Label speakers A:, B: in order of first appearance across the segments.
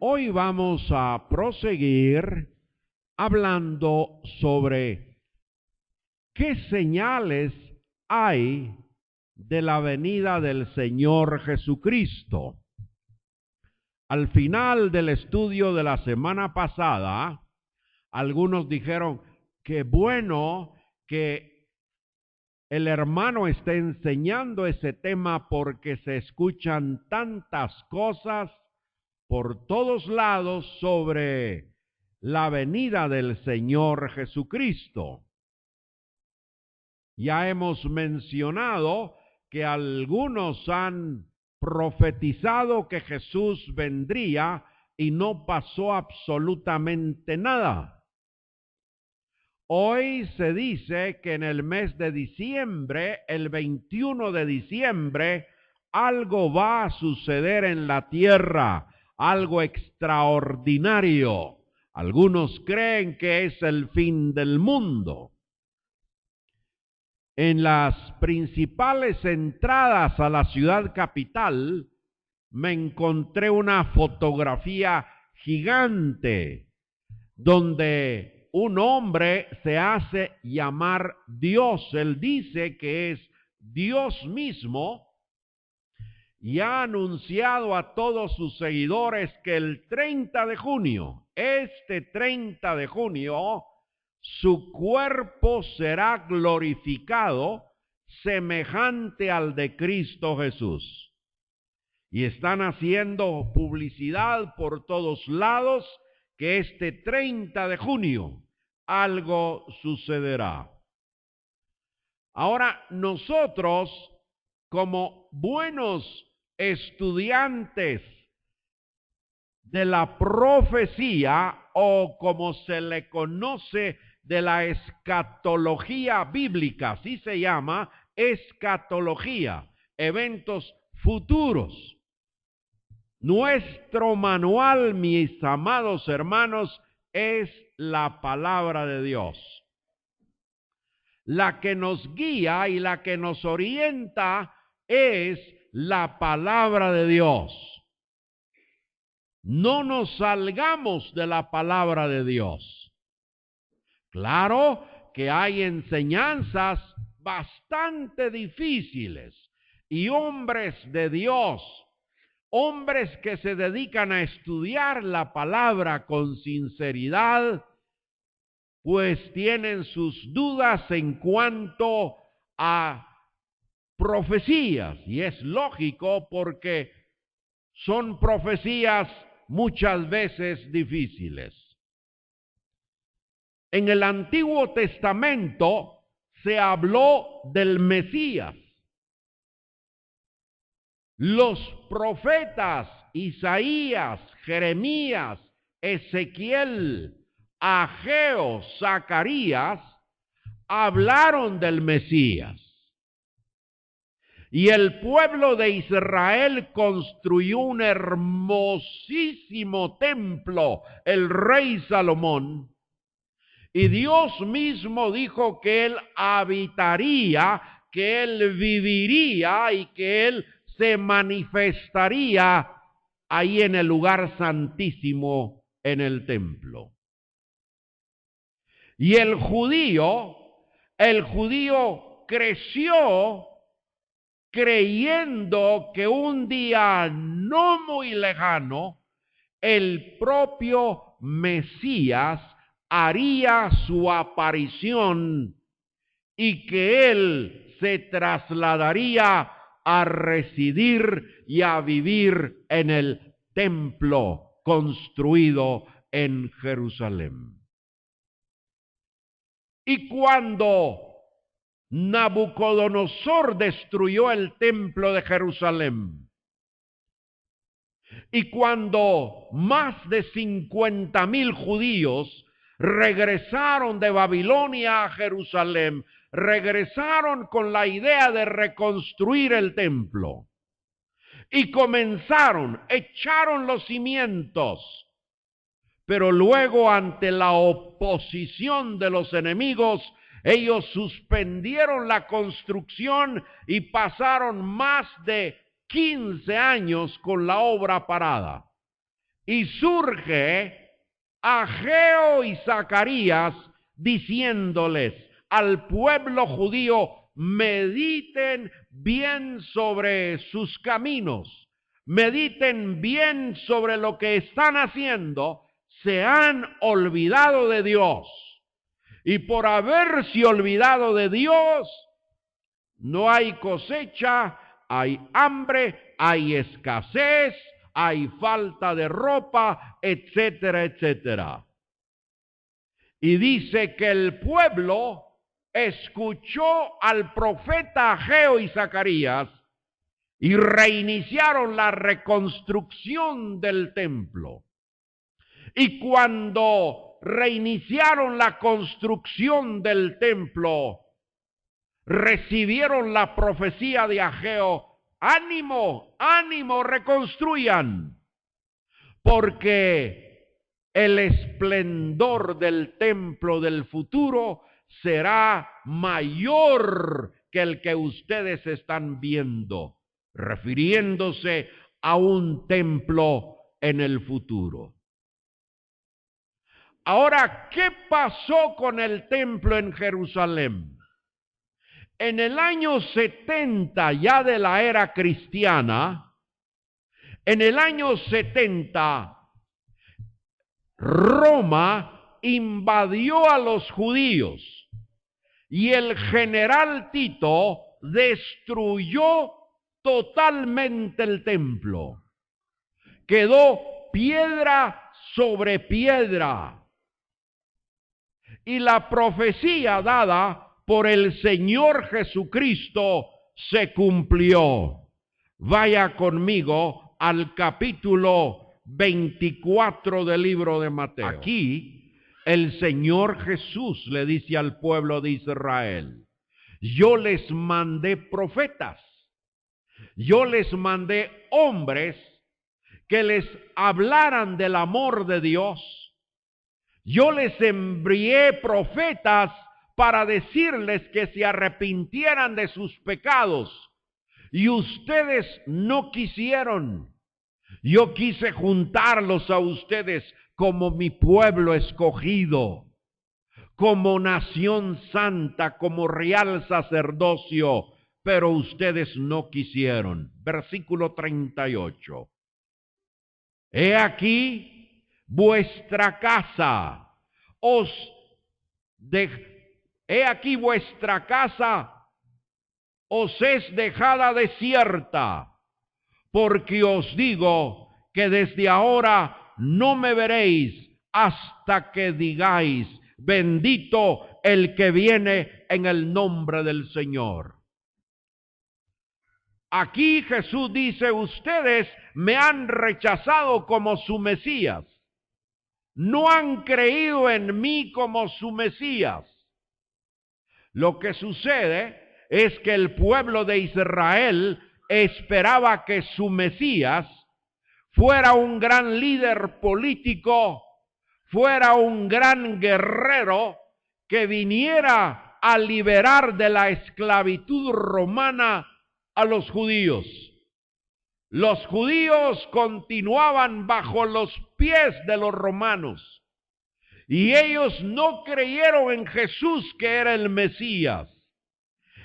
A: Hoy vamos a proseguir hablando sobre qué señales hay de la venida del Señor Jesucristo. Al final del estudio de la semana pasada, algunos dijeron que bueno que el hermano esté enseñando ese tema porque se escuchan tantas cosas por todos lados sobre la venida del Señor Jesucristo. Ya hemos mencionado que algunos han profetizado que Jesús vendría y no pasó absolutamente nada. Hoy se dice que en el mes de diciembre, el 21 de diciembre, algo va a suceder en la tierra, algo extraordinario. Algunos creen que es el fin del mundo. En las principales entradas a la ciudad capital me encontré una fotografía gigante donde un hombre se hace llamar Dios. Él dice que es Dios mismo y ha anunciado a todos sus seguidores que el 30 de junio, este 30 de junio, su cuerpo será glorificado semejante al de Cristo Jesús. Y están haciendo publicidad por todos lados que este 30 de junio algo sucederá. Ahora nosotros, como buenos estudiantes de la profecía, o como se le conoce de la escatología bíblica, así se llama, escatología, eventos futuros. Nuestro manual, mis amados hermanos, es la palabra de Dios. La que nos guía y la que nos orienta es la palabra de Dios. No nos salgamos de la palabra de Dios. Claro que hay enseñanzas bastante difíciles y hombres de Dios, hombres que se dedican a estudiar la palabra con sinceridad, pues tienen sus dudas en cuanto a profecías, y es lógico porque son profecías muchas veces difíciles. En el Antiguo Testamento se habló del Mesías. Los profetas Isaías, Jeremías, Ezequiel, Ageo, Zacarías hablaron del Mesías. Y el pueblo de Israel construyó un hermosísimo templo, el rey Salomón. Y Dios mismo dijo que Él habitaría, que Él viviría y que Él se manifestaría ahí en el lugar santísimo, en el templo. Y el judío creció creyendo que un día no muy lejano, el propio Mesías haría su aparición y que él se trasladaría a residir y a vivir en el templo construido en Jerusalén. Y cuando Nabucodonosor destruyó el templo de Jerusalén, y cuando más de 50,000 judíos regresaron de Babilonia a Jerusalén, regresaron con la idea de reconstruir el templo, y echaron los cimientos, pero luego ante la oposición de los enemigos, ellos suspendieron la construcción y pasaron más de 15 años con la obra parada. Y surge Ageo y Zacarías diciéndoles al pueblo judío: mediten bien sobre sus caminos, mediten bien sobre lo que están haciendo. Se han olvidado de Dios, y por haberse olvidado de Dios, no hay cosecha, hay hambre, hay escasez, hay falta de ropa, etcétera, etcétera. Y dice que el pueblo escuchó al profeta Ageo y Zacarías y reiniciaron la reconstrucción del templo. Y cuando reiniciaron la construcción del templo, recibieron la profecía de Ageo: ánimo, ánimo, reconstruyan, porque el esplendor del templo del futuro será mayor que el que ustedes están viendo, refiriéndose a un templo en el futuro. Ahora, ¿qué pasó con el templo en Jerusalén? En el año 70 ya de la era cristiana, en el año 70, Roma invadió a los judíos y el general Tito destruyó totalmente el templo. Quedó piedra sobre piedra. Y la profecía dada por el Señor Jesucristo se cumplió. Vaya conmigo al capítulo 24 del libro de Mateo. Aquí el Señor Jesús le dice al pueblo de Israel: yo les mandé profetas, yo les mandé hombres que les hablaran del amor de Dios. Yo les envié profetas para decirles que se arrepintieran de sus pecados, y ustedes no quisieron. Yo quise juntarlos a ustedes como mi pueblo escogido, como nación santa, como real sacerdocio, pero ustedes no quisieron. Versículo 38. He aquí vuestra casa he aquí vuestra casa os es dejada desierta, porque os digo que desde ahora no me veréis hasta que digáis: bendito el que viene en el nombre del Señor. Aquí Jesús dice: ustedes me han rechazado como su Mesías. No han creído en mí como su Mesías. Lo que sucede es que el pueblo de Israel esperaba que su Mesías fuera un gran líder político, fuera un gran guerrero que viniera a liberar de la esclavitud romana a los judíos. Los judíos continuaban bajo los pies de los romanos y ellos no creyeron en Jesús, que era el Mesías.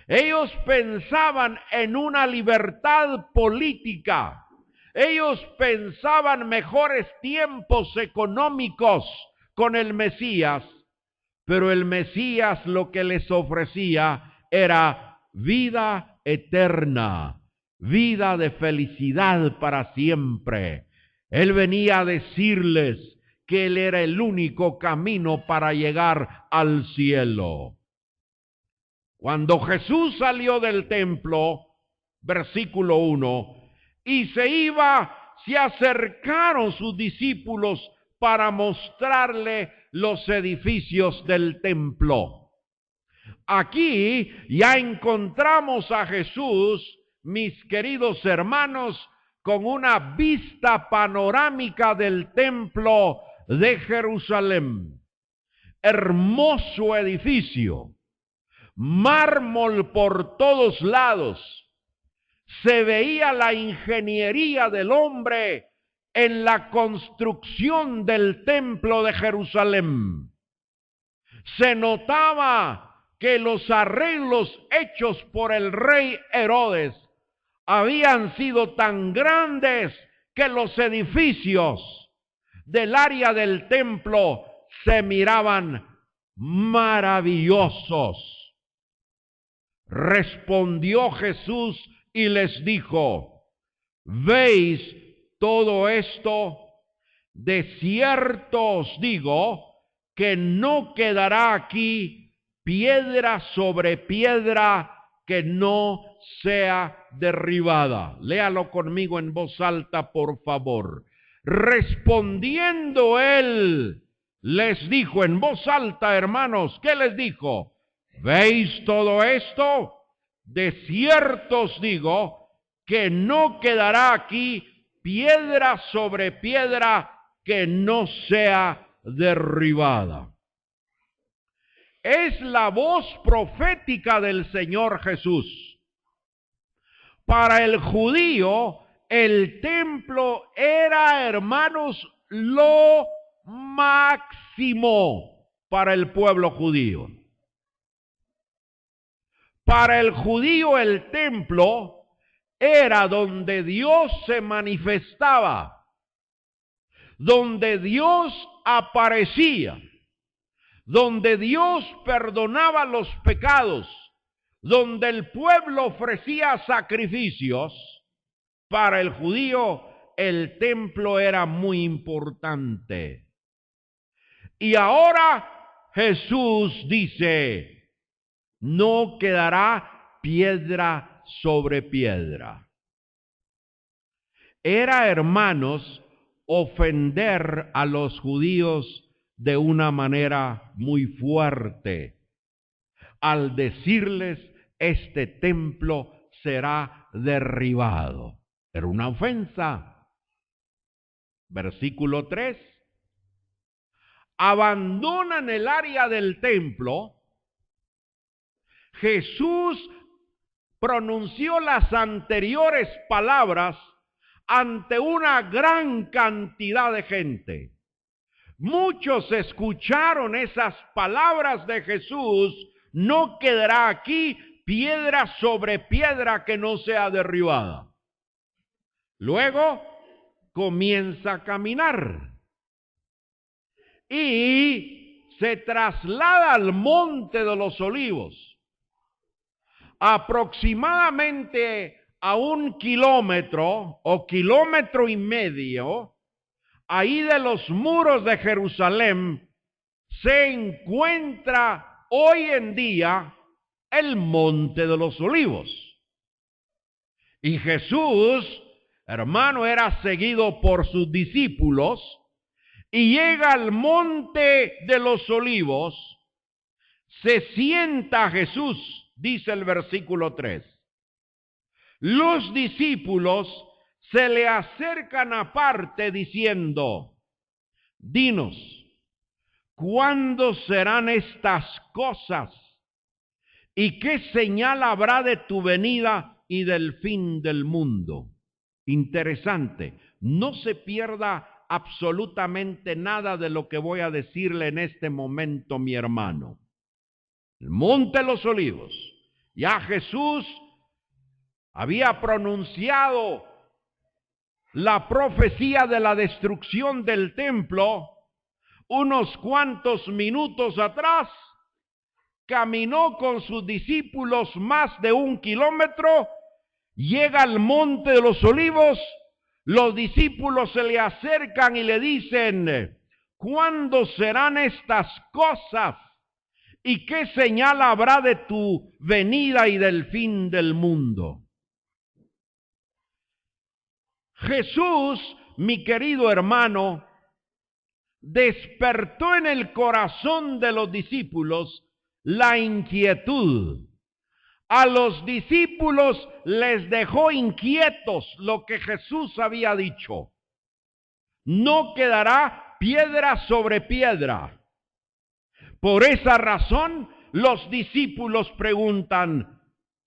A: Ellos pensaban en una libertad política. Ellos pensaban mejores tiempos económicos con el Mesías, pero el Mesías lo que les ofrecía era vida eterna, vida de felicidad para siempre. Él venía a decirles que Él era el único camino para llegar al cielo. Cuando Jesús salió del templo, versículo 1, y se iba, se acercaron sus discípulos para mostrarle los edificios del templo. Aquí ya encontramos a Jesús, mis queridos hermanos, con una vista panorámica del templo de Jerusalén. Hermoso edificio, mármol por todos lados. Se veía la ingeniería del hombre en la construcción del templo de Jerusalén. Se notaba que los arreglos hechos por el rey Herodes habían sido tan grandes que los edificios del área del templo se miraban maravillosos. Respondió Jesús y les dijo: ¿veis todo esto? De cierto os digo que no quedará aquí piedra sobre piedra que no sea derribada. Léalo conmigo en voz alta, por favor. Respondiendo él, les dijo en voz alta, hermanos, ¿qué les dijo? ¿Veis todo esto? De cierto os digo que no quedará aquí piedra sobre piedra que no sea derribada. Es la voz profética del Señor Jesús. Para el judío, el templo era, hermanos, lo máximo para el pueblo judío. Para el judío el templo era donde Dios se manifestaba, donde Dios aparecía, donde Dios perdonaba los pecados, donde el pueblo ofrecía sacrificios. Para el judío el templo era muy importante. Y ahora Jesús dice: no quedará piedra sobre piedra. Era, hermanos, ofender a los judíos de una manera muy fuerte al decirles: este templo será derribado. Era una ofensa. Versículo 3. Abandonan el área del templo. Jesús pronunció las anteriores palabras ante una gran cantidad de gente. Muchos escucharon esas palabras de Jesús: no quedará aquí piedra sobre piedra que no sea derribada. Luego comienza a caminar y se traslada al Monte de los Olivos, aproximadamente a 1 kilómetro o 1,5 kilómetros. Ahí de los muros de Jerusalén se encuentra hoy en día el Monte de los Olivos. Y Jesús, hermano, era seguido por sus discípulos y llega al Monte de los Olivos. Se sienta Jesús, dice el versículo 3. Los discípulos se le acercan aparte diciendo: dinos, ¿cuándo serán estas cosas? ¿Y qué señal habrá de tu venida y del fin del mundo? Interesante, no se pierda absolutamente nada de lo que voy a decirle en este momento, mi hermano. El Monte de los Olivos, ya Jesús había pronunciado la profecía de la destrucción del templo. Unos cuantos minutos atrás caminó con sus discípulos más de 1 kilómetro, llega al Monte de los Olivos. Los discípulos se le acercan y le dicen: ¿cuándo serán estas cosas? ¿Y qué señal habrá de tu venida y del fin del mundo? Jesús, mi querido hermano, despertó en el corazón de los discípulos la inquietud. A los discípulos les dejó inquietos lo que Jesús había dicho: no quedará piedra sobre piedra. Por esa razón, los discípulos preguntan: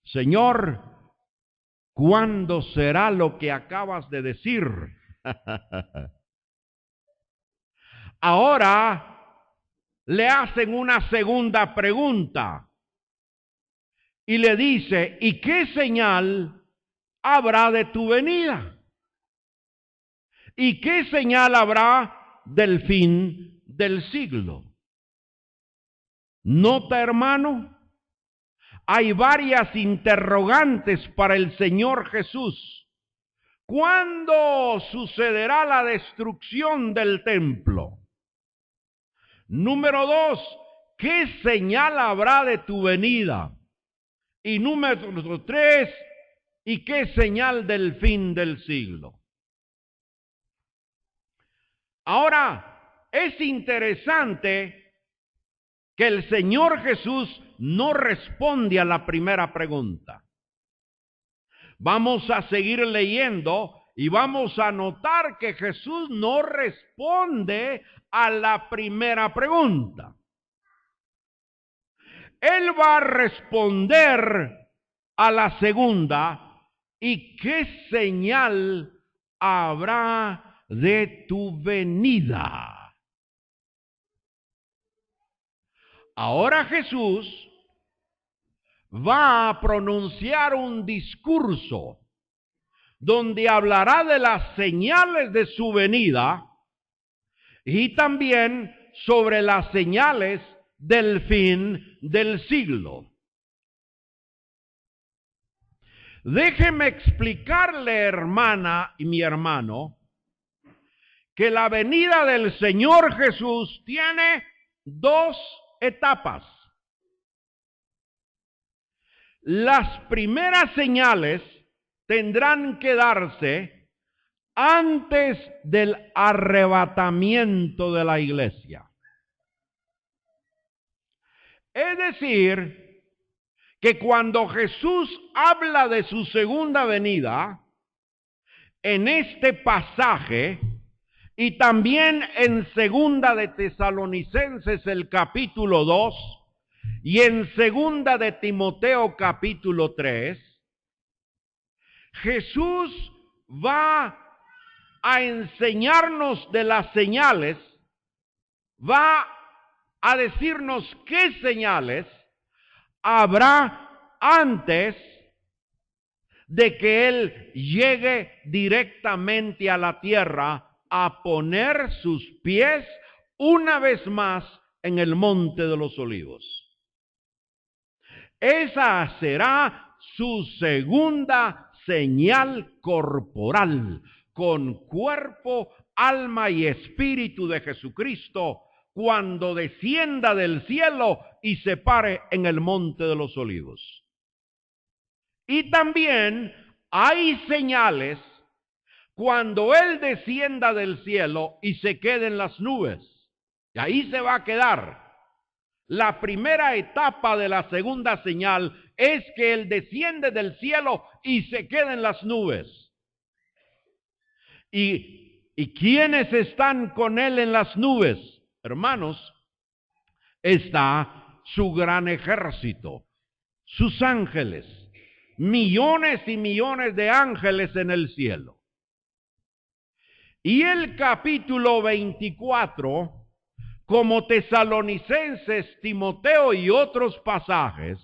A: Señor, ¿cuándo será lo que acabas de decir? Ahora le hacen una segunda pregunta y le dice, ¿y qué señal habrá de tu venida? ¿Y qué señal habrá del fin del siglo? Nota, hermano, hay varias interrogantes para el Señor Jesús. ¿Cuándo sucederá la destrucción del templo? Número 2, ¿qué señal habrá de tu venida? Y número 3, ¿y qué señal del fin del siglo? Ahora, es interesante que el Señor Jesús no responde a la primera pregunta. Vamos a seguir leyendo y vamos a notar que Jesús no responde a la primera pregunta. Él va a responder a la segunda. ¿Y qué señal habrá de tu venida? Ahora Jesús va a pronunciar un discurso donde hablará de las señales de su venida y también sobre las señales del fin del siglo. Déjeme explicarle, hermana y mi hermano, que la venida del Señor Jesús tiene dos etapas. Las primeras señales tendrán que darse antes del arrebatamiento de la iglesia. Es decir, que cuando Jesús habla de su segunda venida, en este pasaje y también en segunda de Tesalonicenses el capítulo 2 y en segunda de Timoteo capítulo 3, Jesús va a enseñarnos de las señales, va a decirnos qué señales habrá antes de que Él llegue directamente a la tierra a poner sus pies una vez más en el monte de los olivos. Esa será su segunda señal corporal, con cuerpo, alma y espíritu de Jesucristo, cuando descienda del cielo y se pare en el monte de los olivos. Y también hay señales cuando Él descienda del cielo y se quede en las nubes. Y ahí se va a quedar. La primera etapa de la segunda señal es que Él desciende del cielo y se queda en las nubes. ¿Y quiénes están con Él en las nubes? Hermanos, está su gran ejército, sus ángeles, millones y millones de ángeles en el cielo. Y el capítulo 24, como Tesalonicenses, Timoteo y otros pasajes,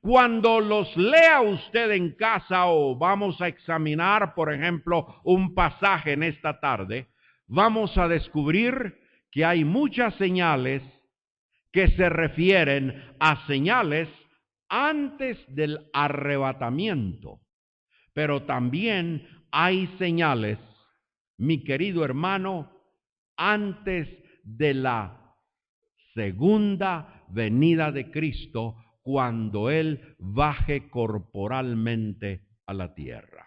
A: cuando los lea usted en casa o vamos a examinar, por ejemplo, un pasaje en esta tarde, vamos a descubrir que hay muchas señales que se refieren a señales antes del arrebatamiento, pero también hay señales, mi querido hermano, antes de la segunda venida de Cristo, cuando Él baje corporalmente a la tierra.